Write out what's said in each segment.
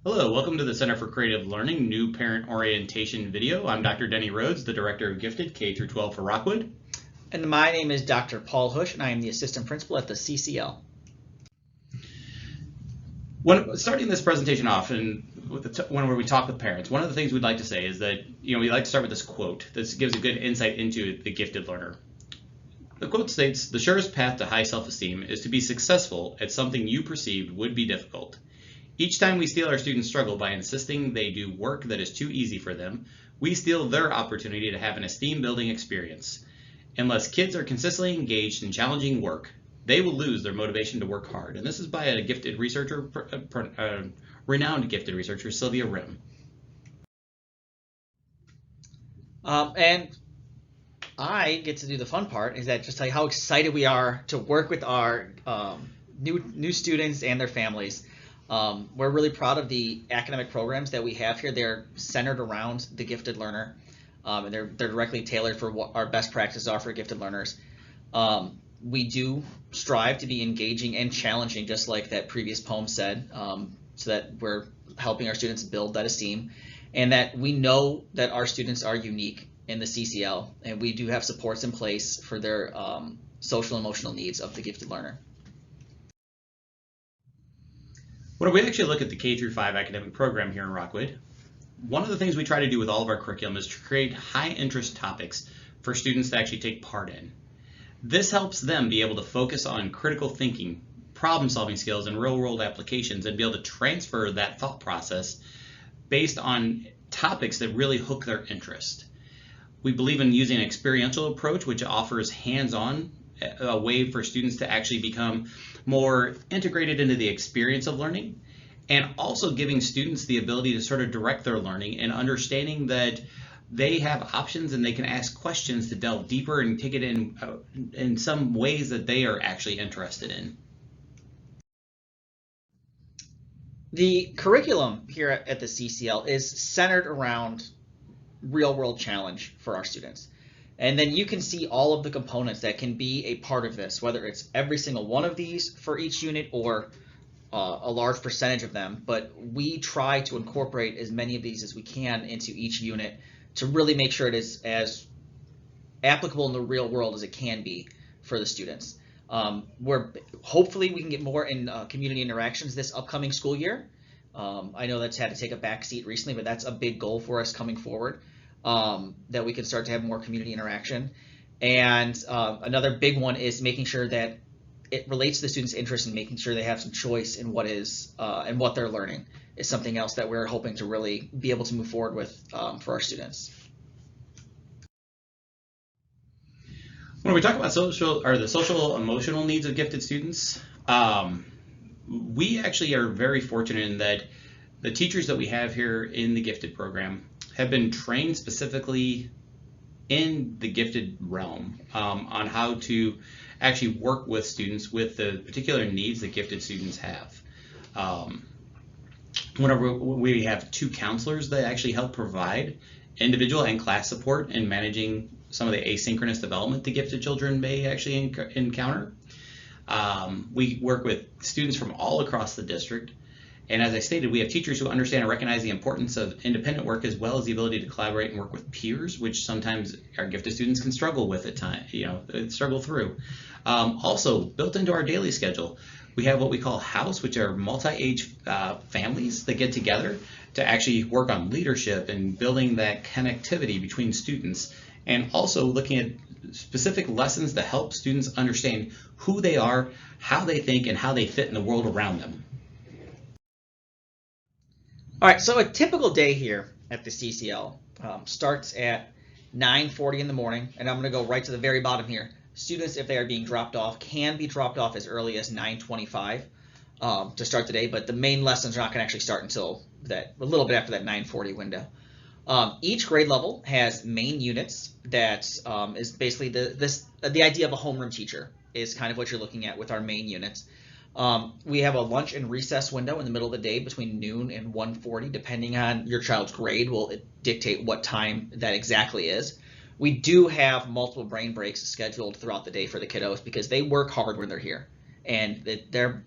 Hello, welcome to the Center for Creative Learning New Parent Orientation video. I'm Dr. Denny Rhodes, the Director of Gifted K-12 for Rockwood. And my name is Dr. Paul Hush, and I am the Assistant Principal at the CCL. When starting this presentation off, and when we talk with parents, one of the things we'd like to say is that we like to start with this quote. This gives a good insight into the gifted learner. The quote states, "The surest path to high self-esteem is to be successful at something you perceived would be difficult. Each time we steal our students' struggle by insisting they do work that is too easy for them, we steal their opportunity to have an esteem-building experience. Unless kids are consistently engaged in challenging work, they will lose their motivation to work hard." And this is by a gifted researcher, renowned gifted researcher, Sylvia Rim. And I get to do the fun part, is that just tell you how excited we are to work with our new students and their families. We're really proud of the academic programs that we have here. They're centered around the gifted learner, and they're directly tailored for what our best practices are for gifted learners. We do strive to be engaging and challenging, just like that previous poem said, so that we're helping our students build that esteem, and that we know that our students are unique in the CCL, and we do have supports in place for their social and emotional needs of the gifted learner. When we actually look at the K-5 academic program here in Rockwood, one of the things we try to do with all of our curriculum is to create high interest topics for students to actually take part in. This helps them be able to focus on critical thinking, problem solving skills, and real world applications, and be able to transfer that thought process based on topics that really hook their interest. We believe in using an experiential approach, which offers hands-on, a way for students to actually become more integrated into the experience of learning, and also giving students the ability to sort of direct their learning and understanding that they have options and they can ask questions to delve deeper and take it in some ways that they are actually interested in. The curriculum here at the CCL is centered around real world challenge for our students. And then you can see all of the components that can be a part of this, whether it's every single one of these for each unit or a large percentage of them. But we try to incorporate as many of these as we can into each unit to really make sure it is as applicable in the real world as it can be for the students. Hopefully we can get more in community interactions this upcoming school year. I know that's had to take a back seat recently, but that's a big goal for us coming forward, that we can start to have more community interaction. And another big one is making sure that it relates to the students' interest in making sure they have some choice in what is and what they're learning is something else that we're hoping to really be able to move forward with for our students. When we talk about the social emotional needs of gifted students, we actually are very fortunate in that the teachers that we have here in the gifted program have been trained specifically in the gifted realm, on how to actually work with students with the particular needs that gifted students have. Whenever we have two counselors that actually help provide individual and class support in managing some of the asynchronous development the gifted children may actually encounter. We work with students from all across the district. And as I stated, we have teachers who understand and recognize the importance of independent work, as well as the ability to collaborate and work with peers, which sometimes our gifted students can struggle with at times, struggle through. Also, built into our daily schedule, we have what we call house, which are multi-age families that get together to actually work on leadership and building that connectivity between students, and also looking at specific lessons to help students understand who they are, how they think, and how they fit in the world around them. All right, so a typical day here at the CCL starts at 9:40 in the morning, and I'm going to go right to the very bottom here. Students, if they are being dropped off, can be dropped off as early as 9:25 to start the day, but the main lessons are not going to actually start until a little bit after that 9:40 window. Each grade level has main units that is basically the idea of a homeroom teacher is kind of what you're looking at with our main units. We have a lunch and recess window in the middle of the day between noon and 1:40, depending on your child's grade will dictate what time that exactly is. We do have multiple brain breaks scheduled throughout the day for the kiddos because they work hard when they're here. And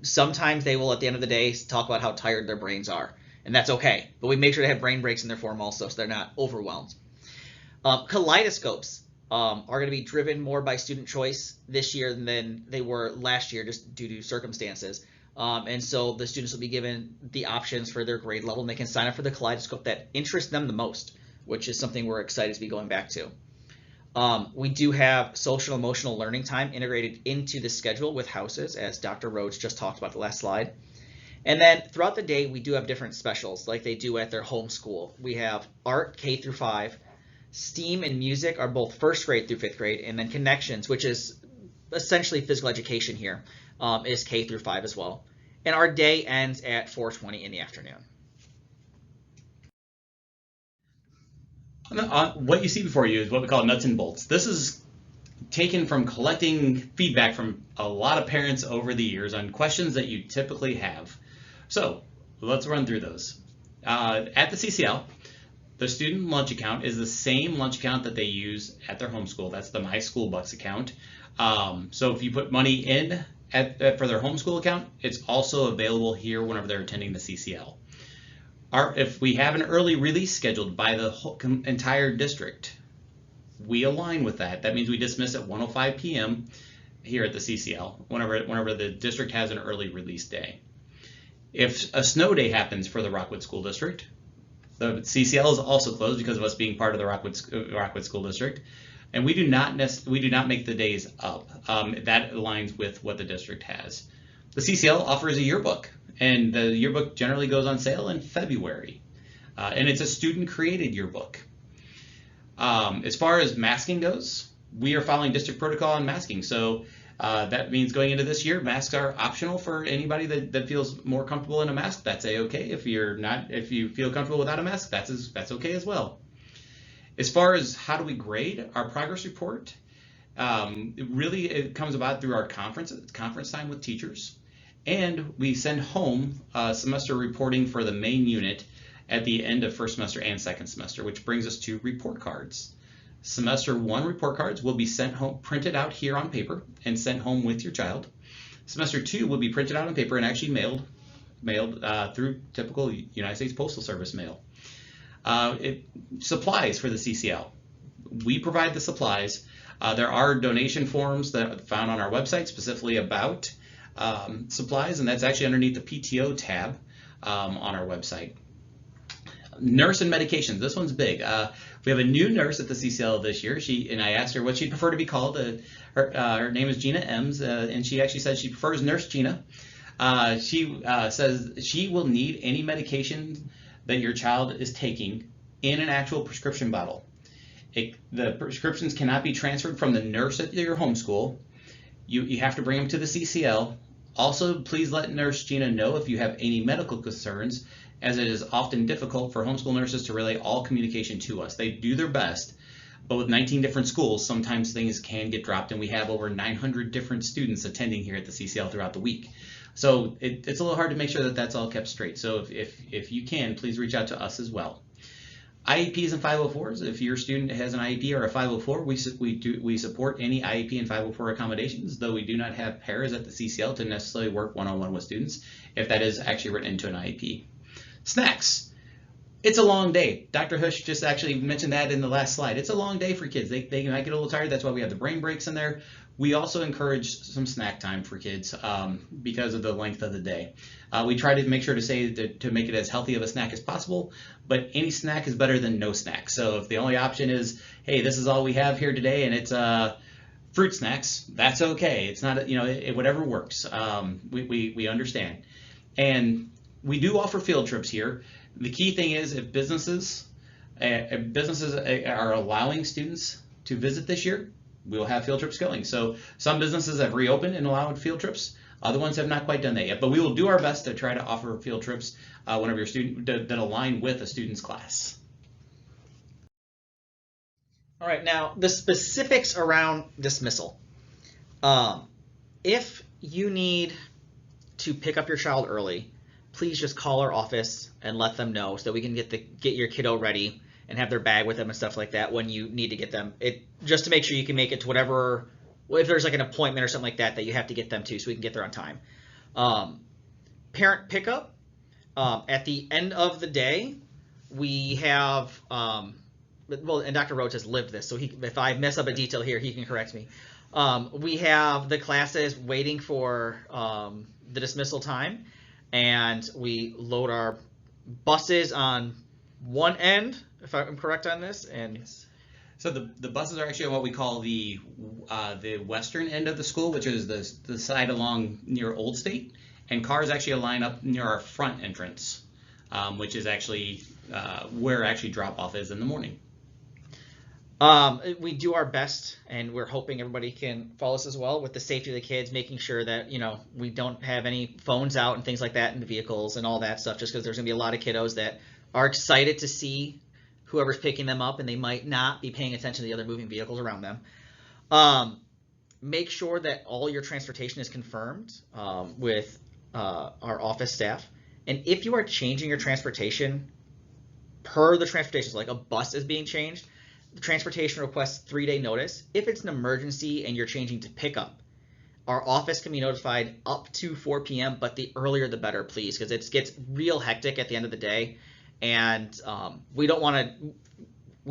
sometimes they will, at the end of the day, talk about how tired their brains are. and that's okay. But we make sure to have brain breaks in their form also, so they're not overwhelmed. Kaleidoscopes are going to be driven more by student choice this year than they were last year, just due to circumstances. And so the students will be given the options for their grade level, and they can sign up for the kaleidoscope that interests them the most, which is something we're excited to be going back to. We do have social emotional learning time integrated into the schedule with houses, as Dr. Rhodes just talked about the last slide. And then throughout the day, we do have different specials like they do at their home school. We have art K through 5, STEAM and music are both first grade through 5th grade, and then connections, which is essentially physical education here, is K through 5 as well. And our day ends at 4:20 in the afternoon. What you see before you is what we call nuts and bolts. This is taken from collecting feedback from a lot of parents over the years on questions that you typically have. So let's run through those. At the CCL, the student lunch account is the same lunch account that they use at their homeschool. That's the My School Bucks account. So if you put money in for their homeschool account, it's also available here whenever they're attending the CCL. If we have an early release scheduled by the whole entire district, we align with that. That means we dismiss at 1:05 p.m. here at the CCL whenever the district has an early release day. If a snow day happens for the Rockwood School District, the CCL is also closed because of us being part of the Rockwood School District, and we do not make the days up. That aligns with what the district has. The CCL offers a yearbook, and the yearbook generally goes on sale in February, and it's a student-created yearbook. As far as masking goes, we are following district protocol on masking, so that means going into this year, masks are optional for anybody that feels more comfortable in a mask. That's okay. If you feel comfortable without a mask, that's okay as well. As far as how do we grade our progress report, it comes about through our conference time with teachers, and we send home semester reporting for the main unit at the end of first semester and second semester, which brings us to report cards. Semester 1 report cards will be sent home, printed out here on paper and sent home with your child. Semester 2 will be printed out on paper and actually mailed through typical United States Postal Service mail. Supplies for the CCL. We provide the supplies. There are donation forms that are found on our website specifically about supplies, and that's actually underneath the PTO tab on our website. Nurse and medications. This one's big. We have a new nurse at the CCL this year. I asked her what she'd prefer to be called. Her name is Gina Ems, and she actually said she prefers Nurse Gina. She says she will need any medication that your child is taking in an actual prescription bottle. The prescriptions cannot be transferred from the nurse at your homeschool. You have to bring them to the CCL. Also, please let Nurse Gina know if you have any medical concerns, as it is often difficult for homeschool nurses to relay all communication to us. They do their best, but with 19 different schools, sometimes things can get dropped, and we have over 900 different students attending here at the CCL throughout the week. So it's a little hard to make sure that that's all kept straight. So if you can, please reach out to us as well. IEPs and 504s. If your student has an IEP or a 504, we support any IEP and 504 accommodations, though we do not have pairs at the CCL to necessarily work one-on-one with students if that is actually written into an IEP. Snacks. It's a long day. Dr. Hush just actually mentioned that in the last slide. It's a long day for kids. They might get a little tired. That's why we have the brain breaks in there. We also encourage some snack time for kids because of the length of the day. We try to make sure to say to make it as healthy of a snack as possible, but any snack is better than no snack. So if the only option is, hey, this is all we have here today and it's fruit snacks, that's okay. It's not, whatever works. We understand. And we do offer field trips here. The key thing is if businesses are allowing students to visit this year, we will have field trips going. So some businesses have reopened and allowed field trips. Other ones have not quite done that yet, but we will do our best to try to offer field trips whenever your student that align with a student's class. All right, now the specifics around dismissal. If you need to pick up your child early, please just call our office and let them know so that we can get your kiddo ready and have their bag with them and stuff like that when you need to get them. Just to make sure you can make it to whatever, if there's like an appointment or something like that that you have to get them to so we can get there on time. Parent pickup, At the end of the day, we have, well, and Dr. Rhodes has lived this, so if I mess up a detail here, he can correct me. We have the classes waiting for the dismissal time, and we load our buses on one end, if I'm correct on this, and Yes. So the buses are actually on what we call the western end of the school, which is the side along near Old State, and cars actually line up near our front entrance, which is actually where actually drop off is in the morning. We do our best, and we're hoping everybody can follow us as well with the safety of the kids, making sure that we don't have any phones out and things like that in the vehicles and all that stuff, just because there's gonna be a lot of kiddos that are excited to see whoever's picking them up, and they might not be paying attention to the other moving vehicles around them. Make sure that all your transportation is confirmed with our office staff, and if you are changing your transportation per the transportation, so like a bus is being changed, the transportation requests 3-day notice. If it's an emergency and you're changing to pickup, our office can be notified up to 4 p.m., but the earlier the better, please, because it gets real hectic at the end of the day, and we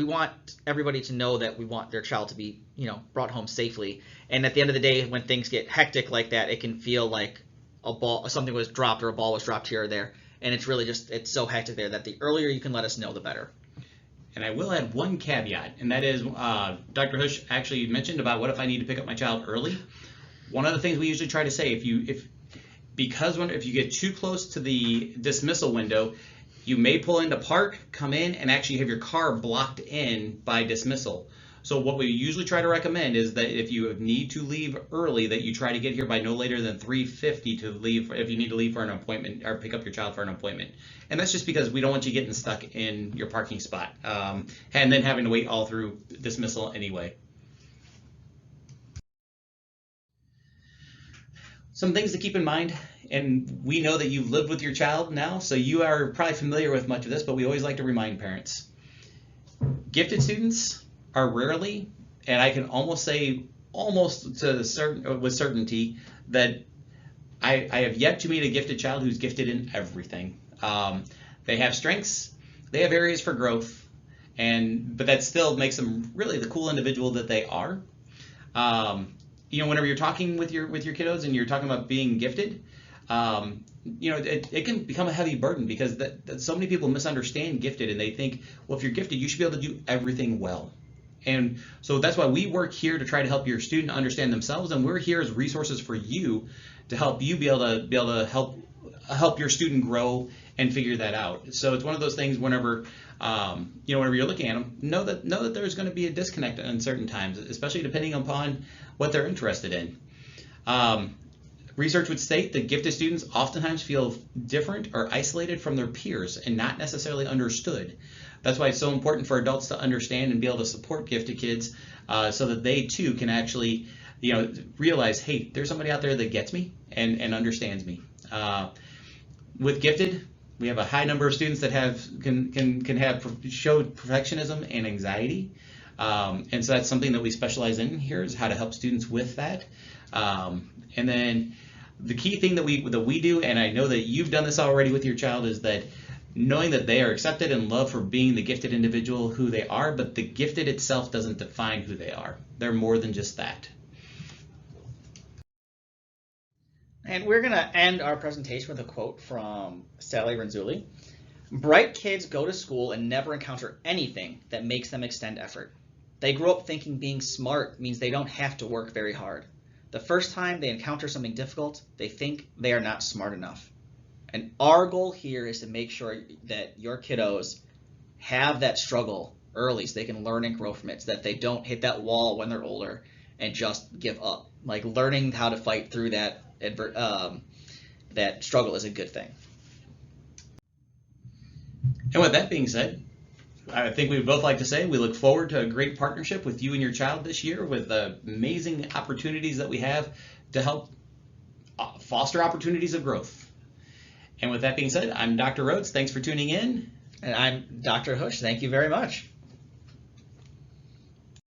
want everybody to know that we want their child to be brought home safely. And at the end of the day, when things get hectic like that, it can feel like something was dropped, or a ball was dropped here or there, and it's so hectic there that the earlier you can let us know, the better. And I will add one caveat, and that is Dr. Hush actually mentioned about what if I need to pick up my child early. One of the things we usually try to say, if you get too close to the dismissal window, you may pull into park, come in, and actually have your car blocked in by dismissal. So what we usually try to recommend is that if you need to leave early, that you try to get here by no later than 3:50 to leave, if you need to leave for an appointment or pick up your child for an appointment. And that's just because we don't want you getting stuck in your parking spot and then having to wait all through dismissal anyway. Some things to keep in mind, and we know that you've lived with your child now, so you are probably familiar with much of this, but we always like to remind parents. Gifted students are rarely, and I can almost say with certainty that I have yet to meet a gifted child who's gifted in everything. They have strengths, they have areas for growth, but that still makes them really the cool individual that they are. Whenever you're talking with your kiddos and you're talking about being gifted, it can become a heavy burden because that so many people misunderstand gifted, and they think, well, if you're gifted, you should be able to do everything well. And so that's why we work here to try to help your student understand themselves, and we're here as resources for you to help you be able to help your student grow and figure that out. So it's one of those things whenever whenever you're looking at them, know that there's going to be a disconnect in certain times, especially depending upon what they're interested in. Research would state that gifted students oftentimes feel different or isolated from their peers and not necessarily understood. That's why it's so important for adults to understand and be able to support gifted kids so that they too can actually realize, hey, there's somebody out there that gets me and understands me. With gifted, we have a high number of students that can show perfectionism and anxiety. And so that's something that we specialize in here, is how to help students with that. And then the key thing that we do, and I know that you've done this already with your child, is that knowing that they are accepted and loved for being the gifted individual who they are, but the gifted itself doesn't define who they are. They're more than just that. And we're going to end our presentation with a quote from Sally Renzulli. Bright kids go to school and never encounter anything that makes them extend effort. They grow up thinking being smart means they don't have to work very hard. The first time they encounter something difficult, they think they are not smart enough. And our goal here is to make sure that your kiddos have that struggle early so they can learn and grow from it, so that they don't hit that wall when they're older and just give up. Like, learning how to fight through that struggle is a good thing. And with that being said, I think we would both like to say we look forward to a great partnership with you and your child this year, with the amazing opportunities that we have to help foster opportunities of growth. And with that being said, I'm Dr. Rhodes. Thanks for tuning in. And I'm Dr. Hush. Thank you very much.